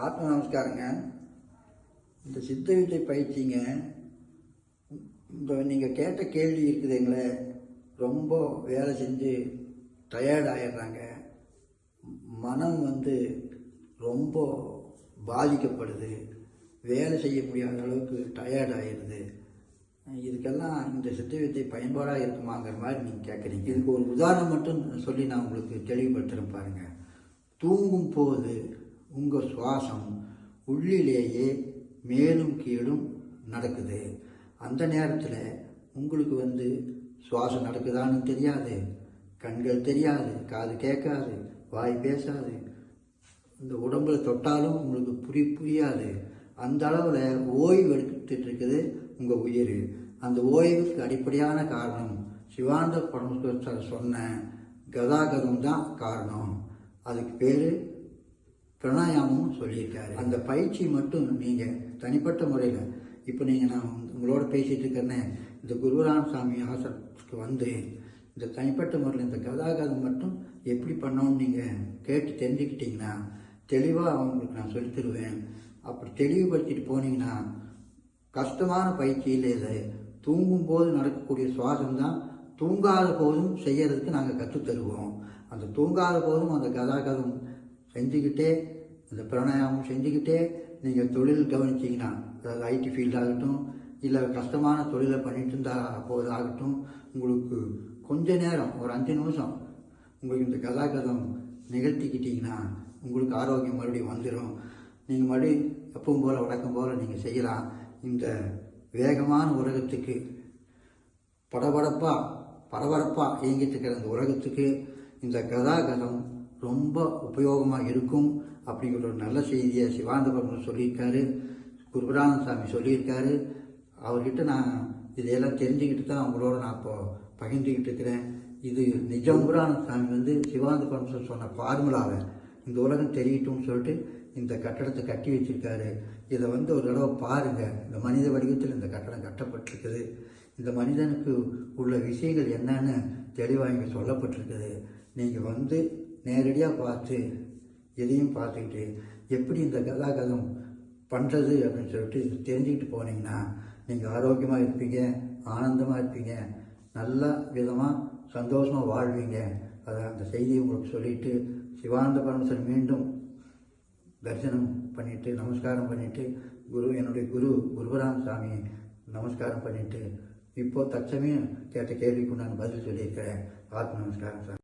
ஆத்ம நமஸ்காரங்க. இந்த சித்த வித்தை பயிற்சிங்க, இந்த நீங்கள் கேட்ட கேள்வி இருக்குதுங்களே, ரொம்ப வேலை செஞ்சு டயர்ட் ஆகிடுறாங்க. மனம் ரொம்ப பாதிக்கப்படுது, வேலை செய்ய முடியாத அளவுக்கு டயர்ட் ஆகிடுது. இதுக்கெல்லாம் இந்த சித்த வித்தை பயன்பாடாக இருக்குமாங்கிற மாதிரி நீங்கள் கேட்குறீங்க. இதுக்கு ஒரு உதாரணம் மட்டும் சொல்லி நான் உங்களுக்கு தெளிவுபடுத்துகிறேன் பாருங்கள். தூங்கும் போது உங்கள் சுவாசம் உள்ளிலேயே மேலும் கீழும் நடக்குது. அந்த நேரத்தில் உங்களுக்கு சுவாசம் நடக்குதான்னு தெரியாது, கண்கள் தெரியாது, காது கேட்காது, வாய் பேசாது, இந்த உடம்புல தொட்டாலும் உங்களுக்கு புரியாது. அந்த அளவில் ஓய்வு எடுத்துட்டு இருக்குது உங்கள் உயிர். அந்த ஓய்வுக்கு அடிப்படையான காரணம் சிவானந்த பரமேஸ்வரர் சொன்ன கதாகதம் தான் காரணம். அதுக்கு பேர் பிராணாயாமம் சொல்லியிருக்காரு. அந்த பயிற்சி மட்டும் நீங்கள் தனிப்பட்ட முறையில், இப்போ நான் உங்களோட பேசிகிட்டு இருக்கிறேன்னே, இந்த குருராமசாமி ஆசிரமத்துக்கு இந்த தனிப்பட்ட முறையில் இந்த கதாகதம் மட்டும் எப்படி பண்ணோன்னு நீங்கள் கேட்டு தெரிஞ்சுக்கிட்டிங்கன்னா தெளிவாக அவங்களுக்கு நான் சொல்லி தருவேன். அப்படி தெளிவுபடுத்திட்டு போனீங்கன்னா கஷ்டமான பயிற்சியில் இது தூங்கும் போது நடக்கக்கூடிய சுவாசம் தான் தூங்காத போதும் செய்யறதுக்கு நாங்கள் கற்றுத்தருவோம். அந்த தூங்காத போதும் அந்த கதாகதம் செஞ்சுக்கிட்டே, அந்த பிராணாயாமம் செஞ்சுக்கிட்டே நீங்கள் தொழில் கவனிச்சிங்கன்னா, அதாவது ஐடி ஃபீல்டாகட்டும், இல்லை கஷ்டமான தொழிலை பண்ணிட்டு இருந்தால் போதாகட்டும், உங்களுக்கு கொஞ்ச நேரம் ஒரு 5 நிமிஷம் உங்களுக்கு இந்த கதாகதம் நிகழ்த்திக்கிட்டிங்கன்னா உங்களுக்கு ஆரோக்கியம் மறுபடியும் வந்துடும். நீங்கள் மறுபடியும் எப்பவும் போல் வழக்கம் போல் நீங்கள் செய்யலாம். இந்த வேகமான உலகத்துக்கு, பரபரப்பாக இயங்கிட்டு இருக்கிற இந்த உலகத்துக்கு இந்த கதாகதம் ரொம்ப உபயோகமாக இருக்கும் அப்படிங்கிற ஒரு நல்ல செய்தியை சிவானந்த பரமேஸ்வரர் சொல்லியிருக்காரு, குருராமசாமி சொல்லியிருக்காரு. அவர்கிட்ட நான் இதையெல்லாம் தெரிஞ்சுக்கிட்டு தான் அவங்களோட நான் இப்போ பகிர்ந்துக்கிட்டு இருக்கிறேன். இது நிஜம். குருராமசாமி சிவானந்த பரமேஸ்வரர் சொன்ன ஃபார்முலாவை இந்த உலகம் தெரியட்டும்னு சொல்லிட்டு இந்த கட்டடத்தை கட்டி வச்சிருக்காரு. இதை ஒரு தடவை பாருங்கள். இந்த மனித வடிவத்தில் இந்த கட்டடம் கட்டப்பட்டிருக்குது. இந்த மனிதனுக்கு உள்ள விஷயங்கள் என்னன்னு தெளிவாக இங்கே சொல்லப்பட்டிருக்குது. நீங்கள் நேரடியாக பார்த்து எதையும் பார்த்துக்கிட்டு எப்படி இந்த கதாகதம் பண்ணுறது அப்படின்னு சொல்லிட்டு தெரிஞ்சுக்கிட்டு போனீங்கன்னா நீங்கள் ஆரோக்கியமாக இருப்பீங்க, ஆனந்தமாக இருப்பீங்க, நல்ல விதமாக சந்தோஷமாக வாழ்வீங்க. அதை அந்த செய்தியை உங்களுக்கு சொல்லிவிட்டு சிவானந்த பரமேஸ்வரர் மீண்டும் தரிசனம் பண்ணிவிட்டு நமஸ்காரம் பண்ணிவிட்டு என்னுடைய குருராமசாமி நமஸ்காரம் பண்ணிவிட்டு இப்போ தற்சமயம் கேட்ட கேள்விக்கு நான் பதில் சொல்லியிருக்கிறேன். ஆத்ம நமஸ்காரம் சார்.